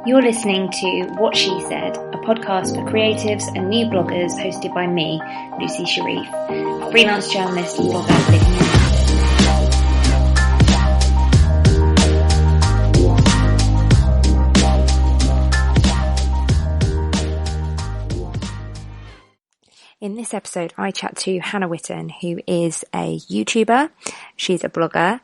You're listening to What She Said, a podcast for creatives and new bloggers hosted by me, Lucy Sharif, a freelance journalist and blogger living in this episode, I chat to Hannah Witton, who is a YouTuber. She's a blogger.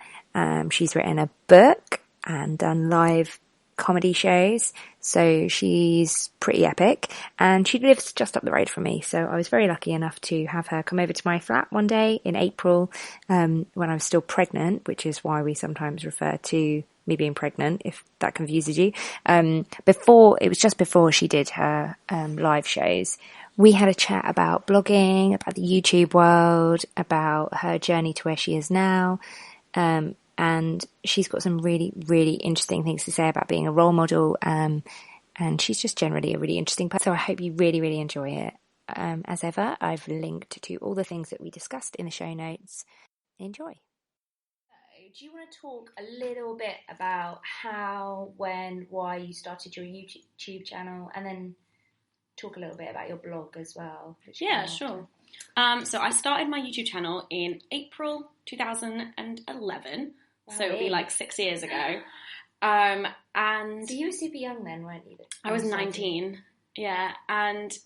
She's written a book and done live comedy shows, so she's pretty epic, and she lives just up the road from me, so I was very lucky enough to have her come over to my flat one day in April, when I was still pregnant, which is why we sometimes refer to me being pregnant, if that confuses you. It was just before she did her live shows. We had a chat about blogging, about the YouTube world, about her journey to where she is now, and she's got some really, really interesting things to say about being a role model, and she's just generally a really interesting person. So I hope you really, really enjoy it. As ever, I've linked to all the things that we discussed in the show notes. Enjoy. Do you want to talk a little bit about how, when, why you started your YouTube channel, and then talk a little bit about your blog as well? Yeah, sure. So I started my YouTube channel in April 2011. So it'll be like 6 years ago. And so you were super young then, weren't you? I was 19. Yeah, and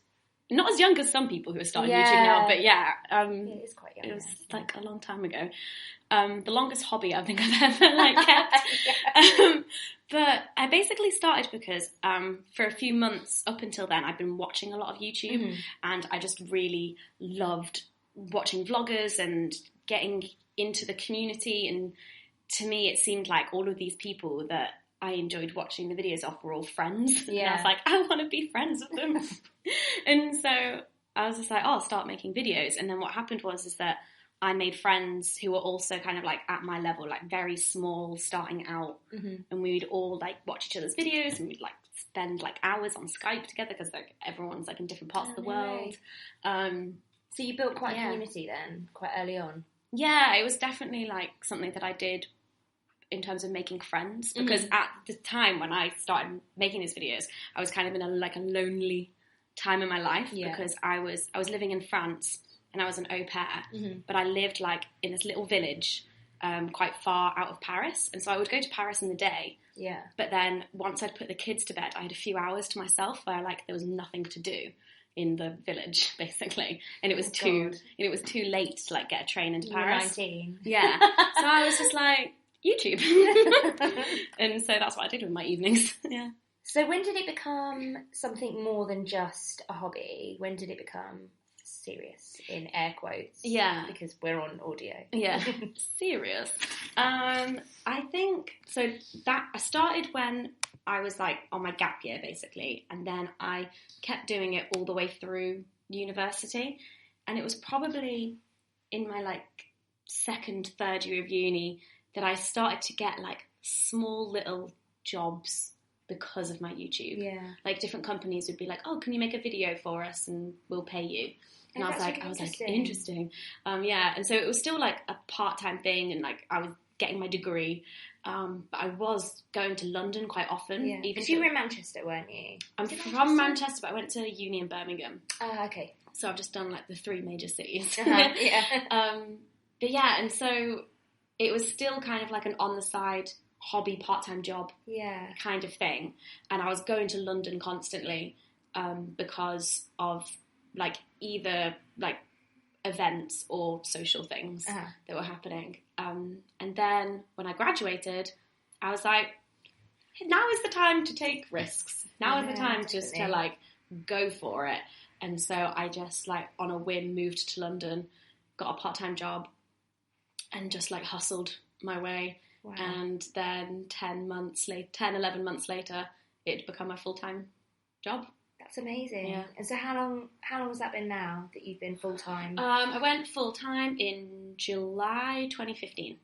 not as young as some people who are starting YouTube now, but it is quite young. It was like a long time ago. The longest hobby I think I've ever kept. But I basically started because for a few months up until then, I'd been watching a lot of YouTube, and I just really loved watching vloggers and getting into the community. And to me, it seemed like all of these people that I enjoyed watching the videos of were all friends. Yeah. And I was like, I want to be friends with them. And so I was just like, oh, I'll start making videos. And then what happened is that I made friends who were also kind of like at my level, like very small, starting out. And we'd all like watch each other's videos, and we'd like spend like hours on Skype together because like everyone's like in different parts of the world. So you built quite a community then, quite early on. Yeah, it was definitely like something that I did in terms of making friends, because at the time when I started making these videos, I was kind of in a lonely time in my life, because I was living in France and I was an au pair, but I lived like in this little village quite far out of Paris, and so I would go to Paris in the day. Yeah. But then once I'd put the kids to bed, I had a few hours to myself where like there was nothing to do in the village, basically, and it was too late to like get a train into Paris. 19. Yeah. So I was just like, YouTube. And so that's what I did with my evenings. Yeah. So when did it become something more than just a hobby? When did it become serious, in air quotes? Yeah. Because we're on audio. Yeah. Serious. I think, so that I started when I was like on my gap year, basically, and then I kept doing it all the way through university, and it was probably in my like second, third year of uni that I started to get like small little jobs because of my YouTube. Yeah. Like different companies would be like, oh, can you make a video for us and we'll pay you? And I was like, interesting. Yeah. And so it was still like a part-time thing, and like I was getting my degree. But I was going to London quite often. Yeah. Because you were in Manchester, weren't you? I'm from Manchester, but I went to uni in Birmingham. Okay. So I've just done like the 3 major cities. Yeah. But yeah, and so it was still kind of like an on-the-side hobby, part-time job kind of thing. And I was going to London constantly because of like either like events or social things that were happening. And then when I graduated, I was like, now is the time to take risks. Now is the time just to like go for it. And so I just like on a whim moved to London, got a part-time job, and just like hustled my way. Wow. And then 11 months later, it'd become my full-time job. That's amazing. Yeah. And so how long has that been now that you've been full-time? I went full-time in July 2015.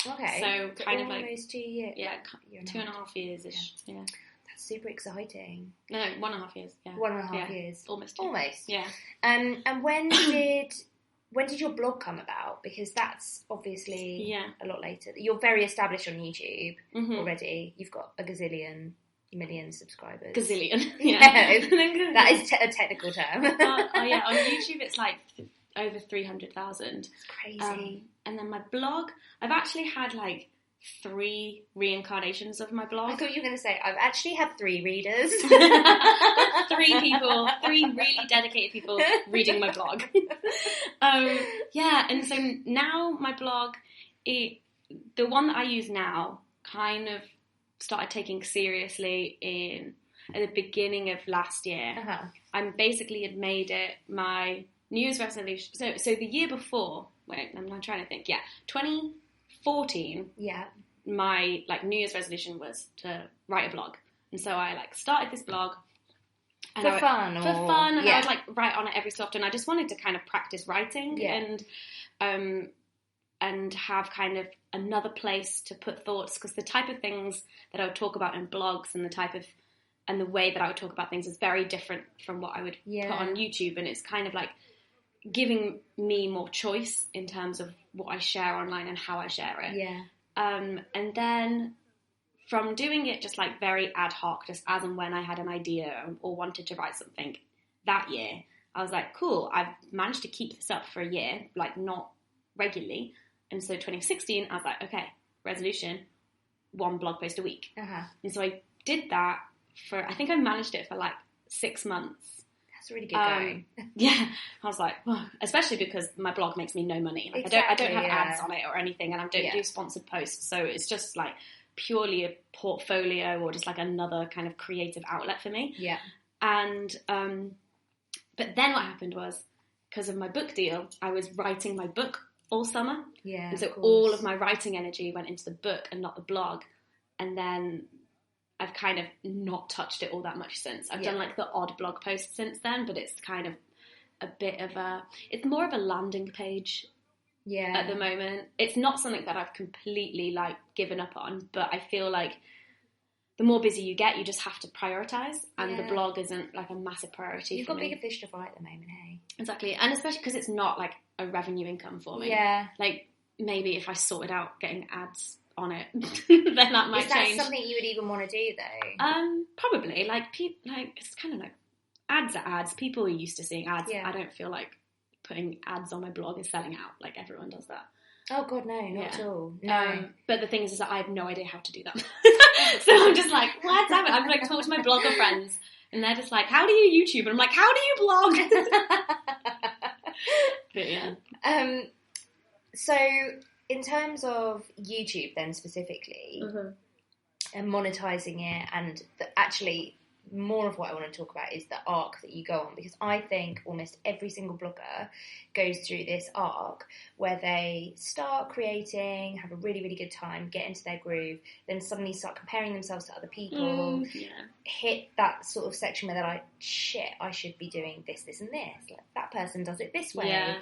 Okay. So kind of like almost 2 years. Yeah, 2.5 years-ish. Yeah. That's super exciting. No, 1.5 years. Yeah. 1.5 years. Almost. Yeah. And when did your blog come about? Because that's obviously a lot later. You're very established on YouTube already. You've got a gazillion million subscribers. Gazillion. Yeah, that is a technical term. Yeah, on YouTube it's like over 300,000. It's crazy. And then my blog, I've actually had like 3 reincarnations of my blog. I thought you were going to say, I've actually had 3 readers. 3 people, 3 really dedicated people reading my blog. Yeah, and so now my blog, the one that I use now, kind of started taking seriously at the beginning of last year. I basically had made it my New Year's resolution. So the year before, wait, I'm trying to think. Yeah, 2014. Yeah. My New Year's resolution was to write a blog, and so I started this blog. And for fun, and I would write on it every so often. I just wanted to kind of practice writing and have kind of another place to put thoughts, because the type of things that I would talk about in blogs and the way that I would talk about things is very different from what I would put on YouTube, and it's kind of like giving me more choice in terms of what I share online and how I share it. Yeah. And then from doing it just very ad hoc, just as and when I had an idea or wanted to write something that year, I was like, cool, I've managed to keep this up for a year, not regularly. And so 2016, I was like, okay, resolution, 1 blog post a week. And so I did that I think I managed it for 6 months. That's really good going. Yeah. I was like, well, especially because my blog makes me no money. I don't have ads on it or anything, and I don't do sponsored posts. So it's just purely a portfolio or just another kind of creative outlet for me. Yeah. And, but then what happened was, because of my book deal, I was writing my book all summer. Yeah. And so all of my writing energy went into the book and not the blog. And then I've kind of not touched it all that much since. I've done the odd blog post since then, but it's kind of a bit of it's more of a landing page at the moment. It's not something that I've completely given up on, but I feel the more busy you get, you just have to prioritise, and the blog isn't a massive priority. You've for got me. bigger fish to fry at the moment, hey? Exactly, and especially because it's not a revenue income for me. Yeah. Maybe if I sorted out getting ads on it, then that might change. Is that something you would even want to do though? Probably. It's kind of ads are ads. People are used to seeing ads. Yeah. I don't feel putting ads on my blog is selling out. Everyone does that. Oh God, no, not at all. No. But the thing is that I have no idea how to do that. So I'm just what? Damn it. I'm talk to my blogger friends, and they're just how do you YouTube? And I'm like, how do you blog? But yeah. So in terms of YouTube then specifically, and monetizing it, and actually more of what I want to talk about is the arc that you go on, because I think almost every single blogger goes through this arc where they start creating, have a really, really good time, get into their groove, then suddenly start comparing themselves to other people, hit that sort of section where they're like, shit, I should be doing this, this and this. That person does it this way.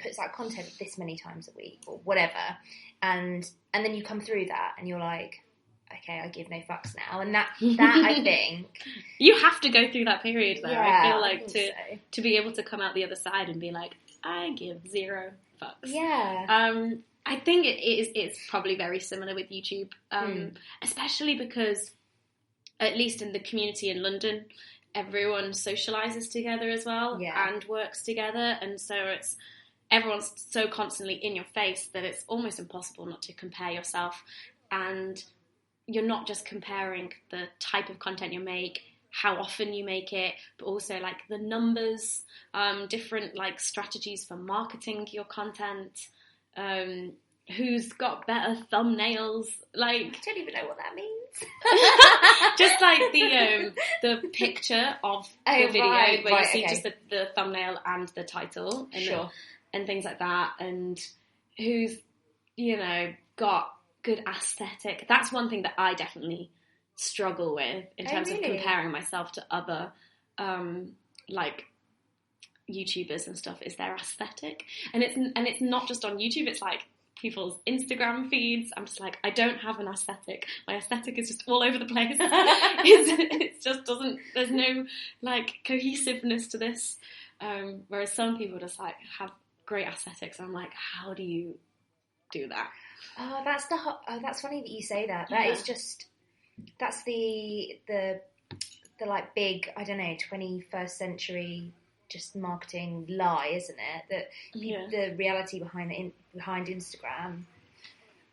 Puts out content this many times a week or whatever. And then you come through that and you're like, okay, I give no fucks now. And that I think... You have to go through that period, though. Yeah, I feel to be able to come out the other side and be like, I give 0 fucks. Yeah. I think it's probably very similar with YouTube, especially because, at least in the community in London, everyone socialises together as well and works together. And so everyone's so constantly in your face that it's almost impossible not to compare yourself. And you're not just comparing the type of content you make, how often you make it, but also the numbers, different strategies for marketing your content, who's got better thumbnails. I don't even know what that means. Just the picture of the video where you see just the thumbnail and the title and things like that, and who's got good aesthetic. That's one thing that I definitely struggle with in terms of comparing myself to other YouTubers and stuff, is their aesthetic. And it's not just on YouTube, it's people's Instagram feeds. I'm just I don't have an aesthetic. My aesthetic is just all over the place. It just doesn't, there's no cohesiveness to this. Whereas some people just have great aesthetics. I'm how do you do that? Oh, that's funny that you say that. That is just, That's the like big, I don't know, 21st century just marketing lie, isn't it? That the reality behind Instagram.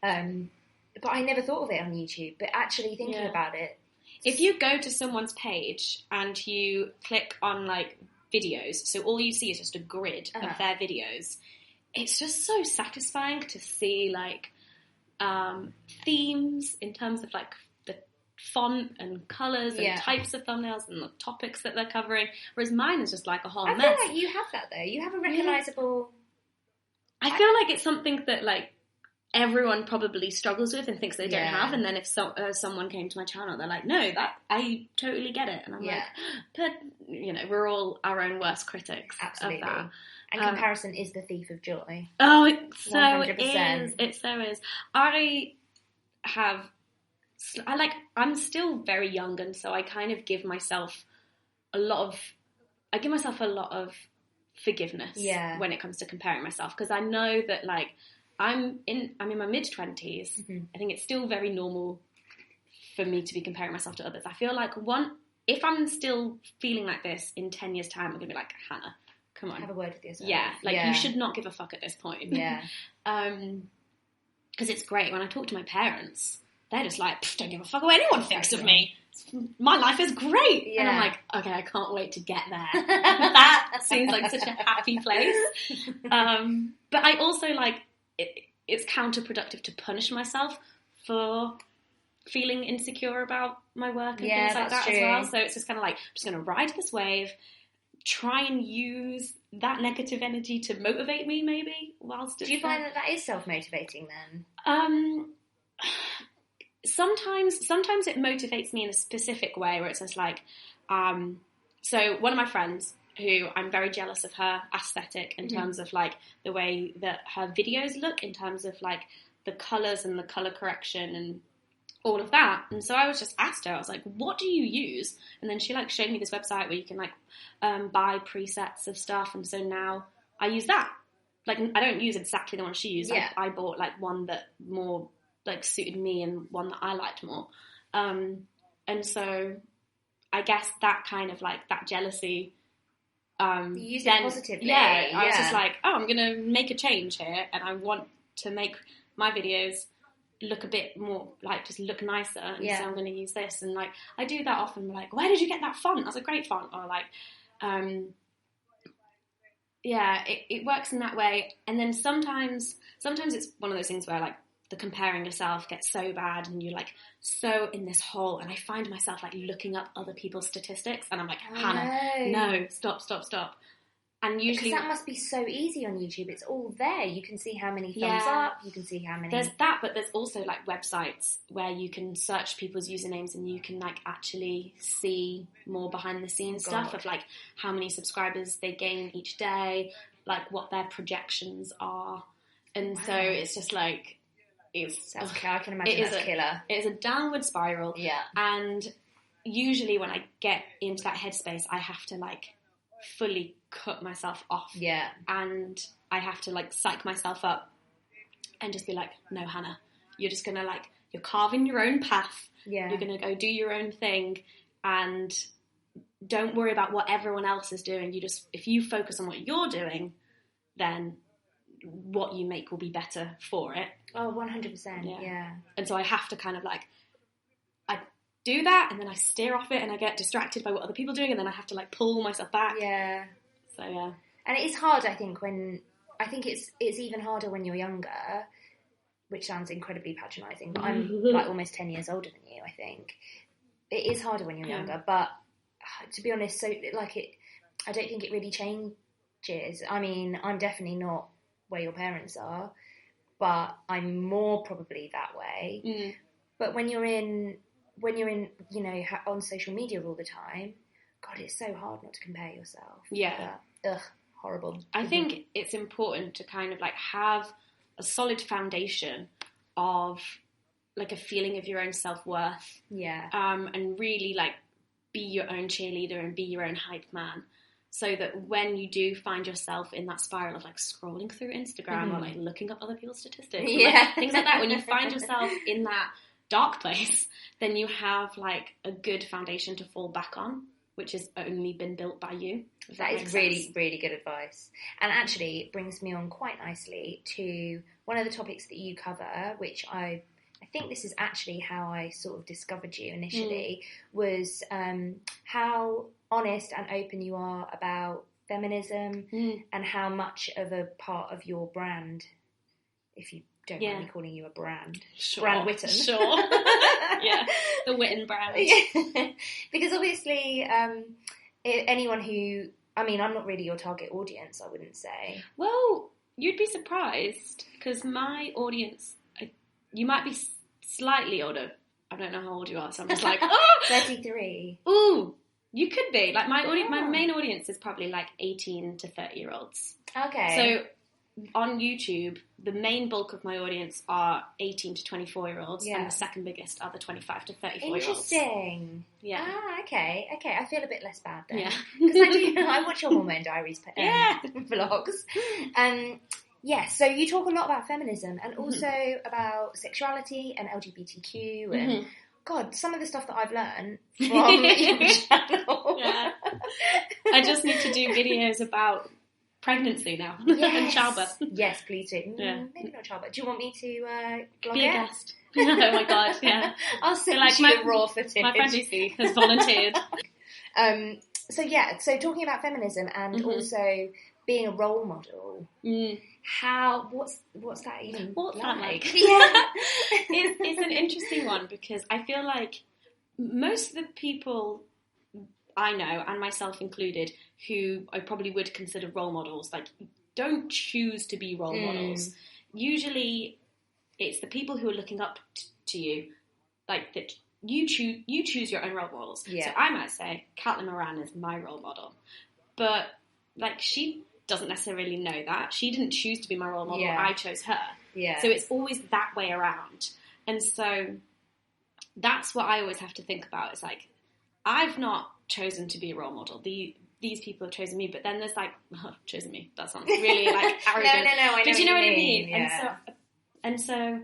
But I never thought of it on YouTube. But actually thinking about it, if you go to someone's page and you click on like videos, so all you see is just a grid of their videos, it's just so satisfying to see like themes in terms of like the font and colours and types of thumbnails and the topics that they're covering, whereas mine is just like a whole mess. I feel like you have that though. You have a recognisable... I feel like it's something that like everyone probably struggles with and thinks they don't have, and then if someone came to my channel, they're like, no, that I totally get it, and I'm like, but you know, we're all our own worst critics. Absolutely. Of that. And comparison is the thief of joy. Oh, it so 100%. is. It so is. I'm still very young, and so I kind of give myself a lot of forgiveness when it comes to comparing myself, because I know that like I'm in my mid-20s. I think it's still very normal for me to be comparing myself to others. I feel like if I'm still feeling like this in 10 years' time, I'm going to be like, Hannah, come on. Have a word with yourself. Yeah, you should not give a fuck at this point. Yeah. Because it's great. When I talk to my parents, they're just like, don't give a fuck what anyone thinks of me. My life is great. Yeah. And I'm like, okay, I can't wait to get there. That seems like such a happy place. But I also like, it's counterproductive to punish myself for feeling insecure about my work and things like that as well. So it's just kind of like, I'm just going to ride this wave, try and use that negative energy to motivate me maybe whilst it's... Do you find that is self-motivating then? Sometimes it motivates me in a specific way where it's just like, so one of my friends who I'm very jealous of her aesthetic in terms of like the way that her videos look, in terms of like the colours and the colour correction and all of that. And so I was just asked her, I was like, what do you use? And then she like showed me this website where you can like buy presets of stuff, and so now I use that. Like I don't use exactly the one she used. I bought like one that more like suited me and one that I liked more. And so I guess that kind of like that jealousy, you use it positively. I was just like, oh, I'm gonna make a change here, and I want to make my videos look a bit more like just look nicer, and so I'm going to use this. And like I do that often, like, where did you get that font? That's a great font. Or like it works in that way. And then sometimes it's one of those things where like the comparing yourself gets so bad and you're like so in this hole, and I find myself like looking up other people's statistics, and I'm like, Hannah, no, stop. And usually... Because that must be so easy on YouTube. It's all there. You can see how many thumbs up, you can see how many... There's that, but there's also like websites where you can search people's usernames and you can like actually see more behind the scenes stuff of like how many subscribers they gain each day, like what their projections are. And so it's just like... I can imagine that's killer. It's a downward spiral. Yeah. And usually when I get into that headspace, I have to like fully cut myself off. Yeah. And I have to like psych myself up and just be like, no, Hannah, you're just gonna like, you're carving your own path. Yeah. You're gonna go do your own thing, and don't worry about what everyone else is doing. If you focus on what you're doing, then what you make will be better for it. Oh, 100%. Yeah. And so I have to kind of like, I do that, and then I steer off it, and I get distracted by what other people are doing, and then I have to like pull myself back. Yeah. So yeah. And it is hard, I think, it's even harder when you're younger, which sounds incredibly patronising, but I'm like almost 10 years older than you, I think. It is harder when you're younger, but to be honest, I don't think it really changes. I mean, I'm definitely not where your parents are, but I'm more probably that way. But when you're in, you know, on social media all the time, God, it's so hard not to compare yourself. Yeah. But, horrible. I think it's important to kind of like have a solid foundation of like a feeling of your own self-worth. Yeah. And really like be your own cheerleader and be your own hype man. So that when you do find yourself in that spiral of like scrolling through Instagram or like looking up other people's statistics, like, things like that, when you find yourself in that dark place, then you have like a good foundation to fall back on, which has only been built by you. That is really, really good advice. And actually, it brings me on quite nicely to one of the topics that you cover, which I think this is actually how I sort of discovered you initially, was how honest and open you are about feminism and how much of a part of your brand, if you don't mind me calling you a brand, Brand Witton. Sure. Yeah, the Witton brand. Because obviously, anyone who, I mean, I'm not really your target audience, I wouldn't say. Well, you'd be surprised, because my audience, you might be slightly older. I don't know how old you are, so I'm just like, oh! 33. Ooh, you could be. Like, my main audience is probably like 18 to 30-year-olds. Okay. So, on YouTube, the main bulk of my audience are 18 to 24-year-olds, and the second biggest are the 25 to 34-year-olds. Interesting. Yeah. Ah, okay. I feel a bit less bad then. Yeah. Because I watch your Hormone Diaries vlogs. So you talk a lot about feminism and also about sexuality and LGBTQ and God, some of the stuff that I've learned from your channel. Yeah. I just need to do videos about pregnancy now and childbirth. Yes, please do. Maybe not childbirth. Do you want me to blog be it? a guest? Oh my god, yeah. I'll send like you the raw footage. My friend Lucy has volunteered. So talking about feminism and also being a role model, what's that even like? Yeah. It's an interesting one, because I feel like most of the people I know, and myself included, who I probably would consider role models, like, don't choose to be role models. Usually it's the people who are looking up to you, like, that you choose your own role models. So I might say Caitlin Moran is my role model, but like, she doesn't necessarily know that. She didn't choose to be my role model. I chose her. So it's always that way around. And so that's what I always have to think about. It's like, I've not chosen to be a role model. These people have chosen me, but then there's like, chosen me. That sounds really like arrogant. No, I know. But you know what I mean? Yeah. And so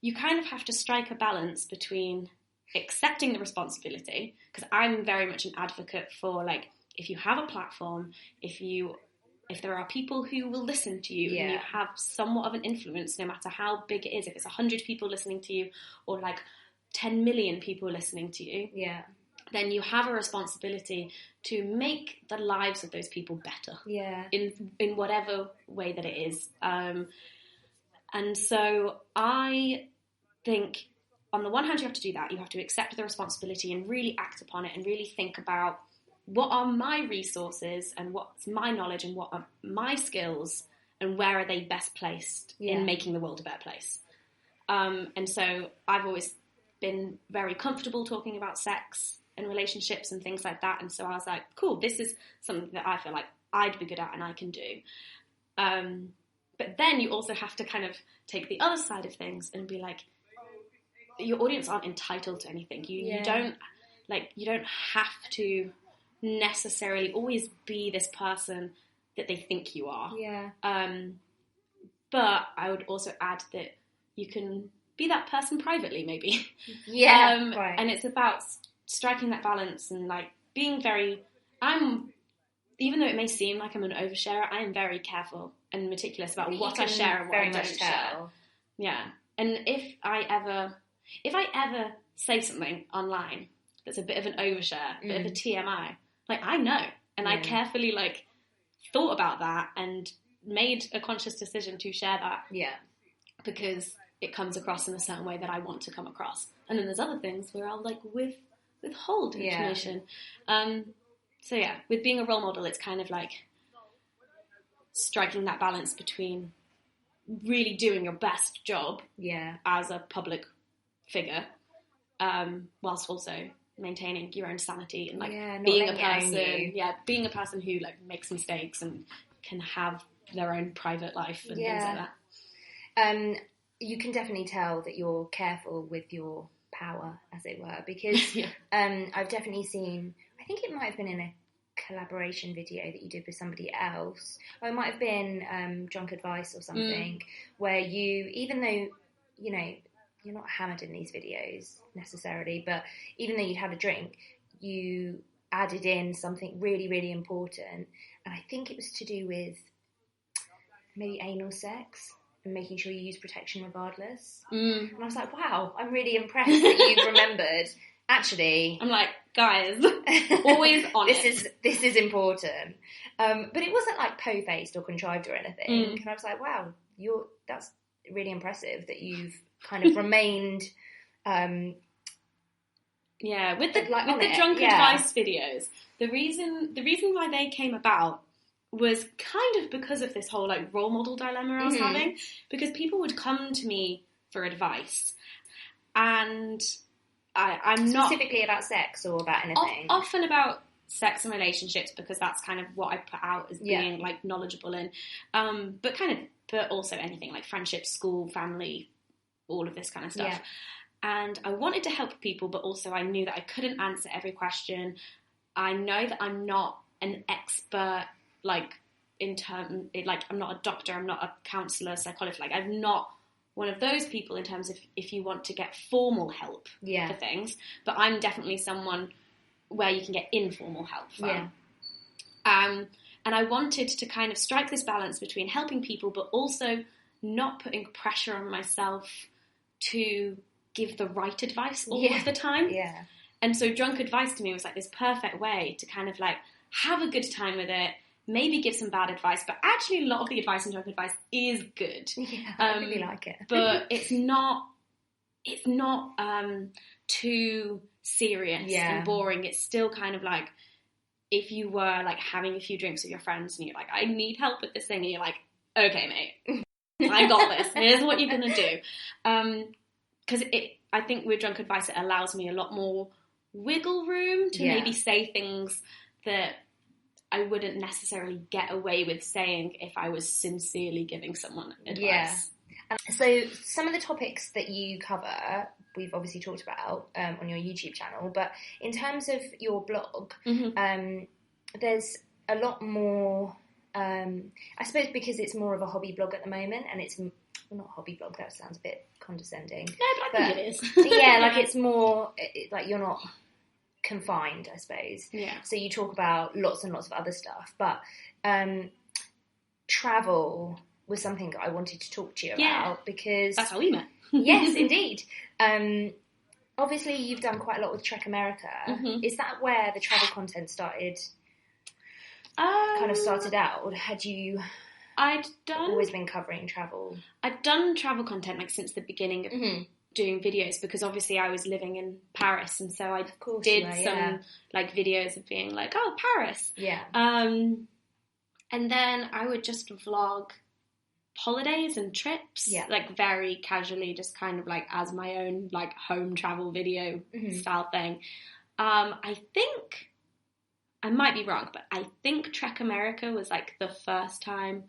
you kind of have to strike a balance between accepting the responsibility, because I'm very much an advocate for, like, if you have a platform, if there are people who will listen to you and you have somewhat of an influence, no matter how big it is, if it's 100 people listening to you or like 10 million people listening to you, then you have a responsibility to make the lives of those people better in whatever way that it is. And so I think, on the one hand, you have to do that. You have to accept the responsibility and really act upon it and really think about, what are my resources and what's my knowledge and what are my skills and where are they best placed in making the world a better place. And so I've always been very comfortable talking about sex and relationships and things like that. And so I was like, cool, this is something that I feel like I'd be good at and I can do. But then you also have to kind of take the other side of things and be like, your audience aren't entitled to anything. You don't have to necessarily always be this person that they think you are. But I would also add that you can be that person privately, maybe. Right. And it's about striking that balance and like being even though it may seem like I'm an oversharer, I am very careful and meticulous about what I share and what I don't share. Yeah. And if I ever say something online that's a bit of an overshare, a bit of a TMI, like, I know, and I carefully like thought about that and made a conscious decision to share that. Because it comes across in a certain way that I want to come across. And then there's other things where I'll like withhold information. So yeah, with being a role model, it's kind of like striking that balance between really doing your best job as a public figure, whilst also maintaining your own sanity and like being a person who like makes mistakes and can have their own private life and things like that. You can definitely tell that you're careful with your power, as it were, because I've definitely seen, I think it might have been in a collaboration video that you did with somebody else, or it might have been Drunk Advice or something, where you, even though, you know, you're not hammered in these videos necessarily, but even though you'd had a drink, you added in something really, really important. And I think it was to do with maybe anal sex and making sure you use protection regardless. And I was like, wow, I'm really impressed that you've remembered. Actually, I'm like, guys, always on this is important. But it wasn't like po-faced or contrived or anything. And I was like, wow, that's really impressive that you've kind of remained. With the drunk advice videos, the reason why they came about was kind of because of this whole like role model dilemma I was having, because people would come to me for advice, and I'm not specifically about sex or about anything. Often about sex and relationships, because that's kind of what I put out as being like knowledgeable in, but also anything like friendship, school, family, all of this kind of stuff. Yeah. And I wanted to help people, but also I knew that I couldn't answer every question. I know that I'm not an expert, like I'm not a doctor, I'm not a counsellor, psychologist. Like I'm not one of those people in terms of if you want to get formal help for things. But I'm definitely someone where you can get informal help from. Yeah. And I wanted to kind of strike this balance between helping people, but also not putting pressure on myself to give the right advice all of the time. Yeah. And so drunk advice to me was like this perfect way to kind of like have a good time with it, maybe give some bad advice, but actually a lot of the advice in drunk advice is good. Yeah, I really like it. But it's not too serious and boring. It's still kind of like if you were like having a few drinks with your friends and you're like, I need help with this thing, and you're like, okay, mate, I got this. Here's what you're gonna do. Because I think with drunk advice, it allows me a lot more wiggle room to maybe say things that I wouldn't necessarily get away with saying if I was sincerely giving someone advice. Yeah. So some of the topics that you cover, we've obviously talked about on your YouTube channel, but in terms of your blog, there's a lot more, I suppose because it's more of a hobby blog at the moment, and it's not a hobby blog, that sounds a bit condescending. No, but I think it is. Yeah, like it's more, like you're not confined, I suppose. Yeah. So you talk about lots and lots of other stuff, but travel was something that I wanted to talk to you about because... That's how we met. Yes, indeed. Obviously, you've done quite a lot with Trek America. Is that where the travel content started out? Or had you... always been covering travel? I'd done travel content like since the beginning of doing videos, because obviously I was living in Paris, and so I did some like videos of being like, oh, Paris. Yeah. And then I would just vlog holidays and trips, like very casually, just kind of like as my own like home travel video style thing. I think, I might be wrong, but I think Trek America was like the first time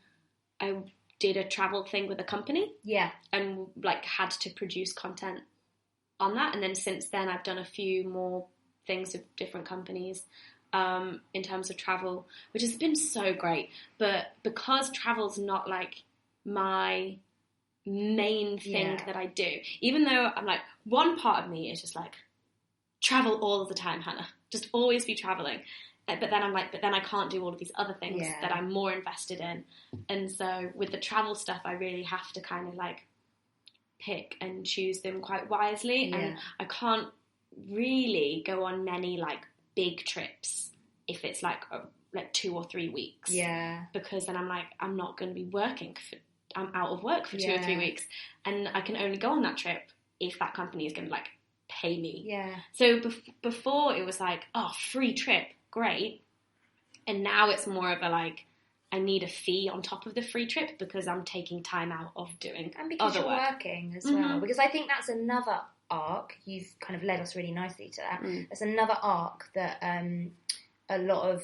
I did a travel thing with a company. Yeah. And like had to produce content on that. And then since then I've done a few more things with different companies in terms of travel, which has been so great. But because travel's not like my main thing that I do, even though I'm like, one part of me is just like, travel all the time, Hannah. Just always be traveling. But then I'm like, I can't do all of these other things that I'm more invested in. And so with the travel stuff, I really have to kind of like pick and choose them quite wisely. Yeah. And I can't really go on many like big trips if it's like 2 or 3 weeks. Yeah. Because then I'm like, I'm not going to be working. I'm out of work for 2 or 3 weeks. And I can only go on that trip if that company is going to like pay me. Yeah. So before it was like, oh, free trip. Great. And now it's more of a like, I need a fee on top of the free trip because I'm taking time out of doing and because you're working as well. Because I think that's another arc. You've kind of led us really nicely to that. There's another arc that a lot of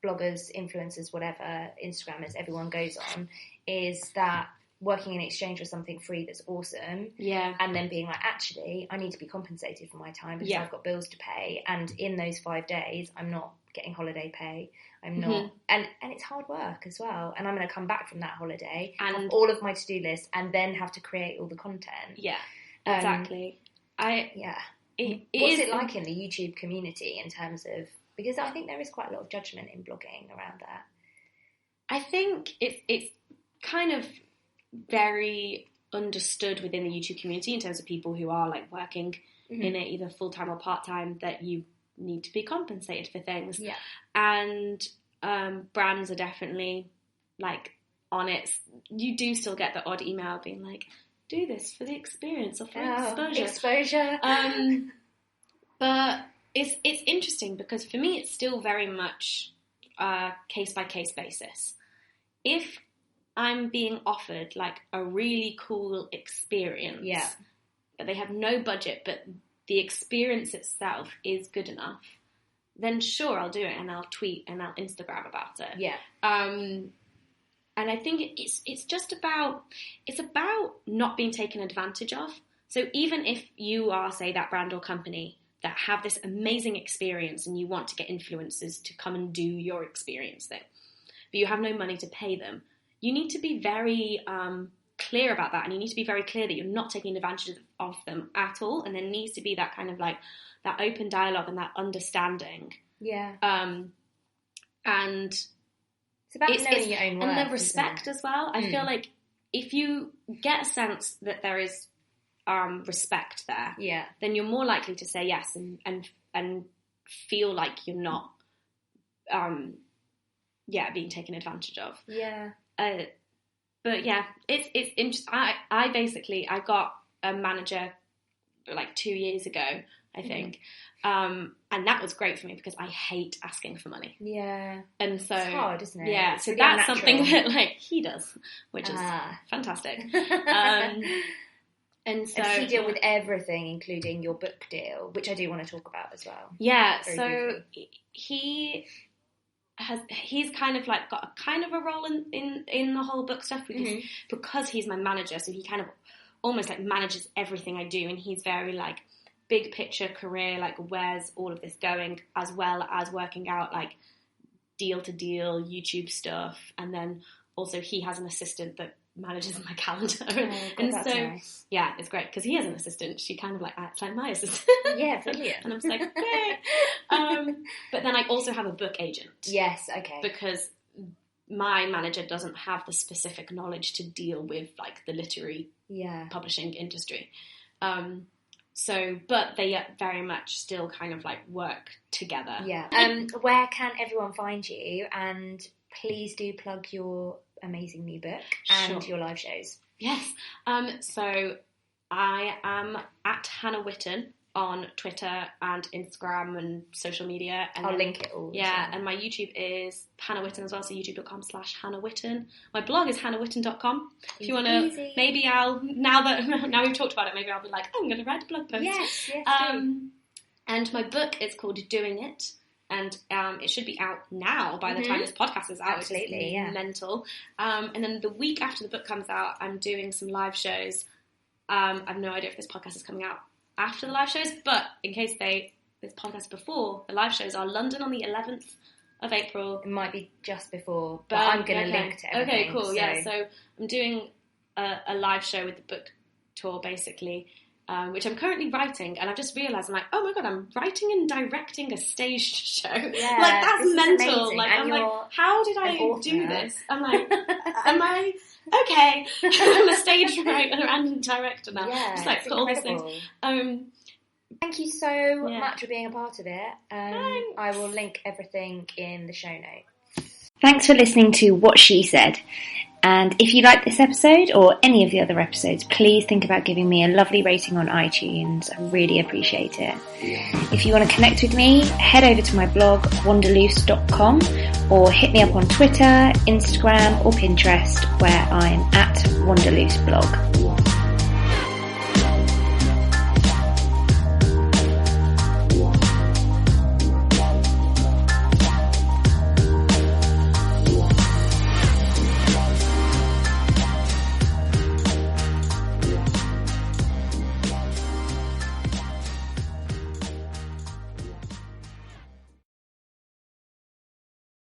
bloggers, influencers, whatever, Instagrammers, everyone goes on, is that working in exchange for something free that's awesome. Yeah. And then being like, actually, I need to be compensated for my time because I've got bills to pay. And in those 5 days, I'm not getting holiday pay. I'm not. And it's hard work as well. And I'm going to come back from that holiday and have all of my to-do list and then have to create all the content. Yeah. Exactly. What's it like in the YouTube community in terms of, because I think there is quite a lot of judgment in blogging around that. I think it's kind of very understood within the YouTube community in terms of people who are like working in it either full-time or part-time, that you need to be compensated for things. Yeah. And brands are definitely like on it. You do still get the odd email being like, do this for the experience or for exposure. But it's interesting because for me it's still very much case-by-case basis. If I'm being offered like a really cool experience, but they have no budget, but the experience itself is good enough, then sure, I'll do it, and I'll tweet and I'll Instagram about it. Yeah. And I think it's just about, it's about not being taken advantage of. So even if you are, say, that brand or company that have this amazing experience and you want to get influencers to come and do your experience thing, but you have no money to pay them, you need to be very clear about that, and you need to be very clear that you're not taking advantage of them at all, and there needs to be that kind of like that open dialogue and that understanding. Yeah. And it's about knowing your own worth, and the respect as well. I feel like if you get a sense that there is respect there, then you're more likely to say yes and feel like you're not being taken advantage of. Yeah. But yeah, it's interesting. I got a manager like 2 years ago, I think. And that was great for me because I hate asking for money. Yeah. And so it's hard, isn't it? Yeah. It's so really that's unnatural. something that like he does, which is fantastic. And so does he deal with everything, including your book deal, which I do want to talk about as well. Yeah. Very so briefly. he's kind of like got a kind of a role in the whole book stuff because he's my manager, so he kind of almost like manages everything I do, and he's very like big picture career, like where's all of this going, as well as working out like deal to deal YouTube stuff, and then also he has an assistant that manages my calendar. And that's so nice. Yeah, it's great because he has an assistant. She kind of like acts like my assistant. Yeah, brilliant. And I'm just like, okay. But then I also have a book agent. Yes, okay. Because my manager doesn't have the specific knowledge to deal with like the literary publishing industry. But they very much still kind of like work together. Yeah. Where can everyone find you? And please do plug your amazing new book and your live shows. Yes. So I am at Hannah Witton on Twitter and Instagram and social media. And I'll link it all. Yeah, and my YouTube is Hannah Witton as well, so youtube.com/Hannah Witton. My blog is hannahwitton.com. If you want to, maybe now we've talked about it, maybe I'll be like, I'm going to write a blog post. Yes, and my book is called Doing It, and it should be out now by the time this podcast is out. Absolutely, which is mental. And then the week after the book comes out, I'm doing some live shows. I have no idea if this podcast is coming out after the live shows, but in case this podcast before, the live shows are London on the 11th of April. It might be just before, but I'm going to link to everything. Okay, cool, so I'm doing a live show with the book tour, basically, which I'm currently writing, and I've just realised, I'm like, oh my god, I'm writing and directing a staged show. Yeah, like, that's mental. Like, I'm like, how did I do this? I'm like, am I okay? I'm a stage writer and director now. Yeah, just like put all these things. Thank you so much for being a part of it. I will link everything in the show notes. Thanks for listening to What She Said. And if you like this episode or any of the other episodes, please think about giving me a lovely rating on iTunes. I really appreciate it. If you want to connect with me, head over to my blog, wanderloose.com, or hit me up on Twitter, Instagram, or Pinterest, where I'm at wanderlooseblog.